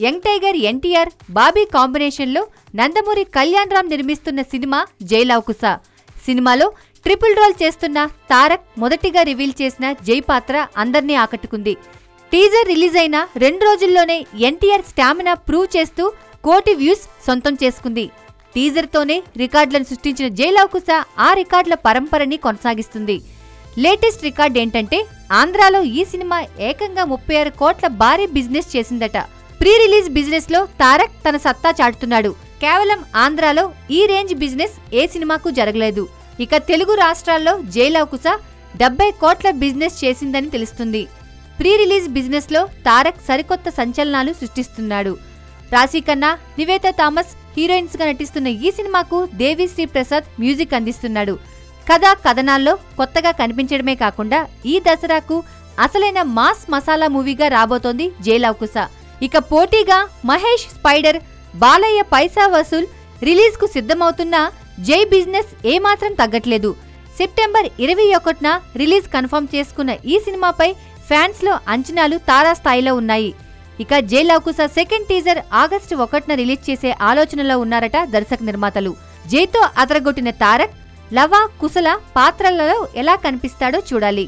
Young tiger NTR, Bobby కాంబినేషన్లో నందమూరి కళ్యాణ్ రామ్ నిర్మిస్తున్న cinema జై లవ్ కుశ. సినిమాలో ట్రిపుల్ రోల్ చేస్తున్న తారక్ మొదటిగా రివీల్ చేసిన జై పాత్ర అందర్నీ ఆకట్టుకుంది. టీజర్ రిలీజ్ అయిన 2 రోజుల్లోనే ఎన్టీఆర్ స్టామినా ప్రూవ్ చేస్తూ 1 కోటి వ్యూస్ సొంతం చేసుకుంది. టీజర్తోనే రికార్డులను సృష్టించిన జై లవ్ కుశ ఆ రికార్డుల పరంపరని కొనసాగిస్తుంది. లేటెస్ట్ రికార్డ్ ఏంటంటే ఆంధ్రాలో ఈ సినిమా ఏకంగా 36 కోట్ల భారీ బిజినెస్ చేసిందట. ప్రీ రిలీజ్ బిజినెస్ లో తారక్ తన సత్తా చాటుతున్నాడు. కేవలం ఆంధ్రాలో ఈ రేంజ్ బిజినెస్ ఏ సినిమాకు జరగలేదు. ఇక తెలుగు రాష్ట్రాల్లో జై లవ్ కుశ 70 కోట్ల బిజినెస్ చేసిందని తెలుస్తుంది. ప్రీ రిలీజ్ బిజినెస్ లో తారక్ సరికొత్త సంచలనాలు సృష్టిస్తున్నాడు. రాశి ఖన్నా, నివేతా థామస్ హీరోయిన్స్ గా నటిస్తున్న ఈ సినిమాకు దేవిశ్రీ ప్రసాద్ మ్యూజిక్ అందిస్తున్నాడు. కథా కథనాల్లో కొత్తగా కనిపించడమే కాకుండా ఈ దసరాకు అసలైన మాస్ మసాలా మూవీగా రాబోతోంది జై లవ్ కుశ. ఇక పోటీగా మహేష్ స్పైడర్, బాలయ్య పైసా వసూల్ రిలీజ్ కు సిద్ధమవుతున్న జై బిజినెస్ ఏమాత్రం తగ్గట్లేదు. సెప్టెంబర్ 21న రిలీజ్ కన్ఫర్మ్ చేసుకున్న ఈ సినిమాపై ఫ్యాన్స్ లో అంచనాలు తారాస్థాయిలో ఉన్నాయి. ఇక జై లవ్ కుశ సెకండ్ టీజర్ ఆగస్టు 1న రిలీజ్ చేసే ఆలోచనలో ఉన్నారట దర్శక నిర్మాతలు. జైతో అదరగొట్టిన తారక్ లవ, కుశల పాత్రలలో ఎలా కనిపిస్తాడో చూడాలి.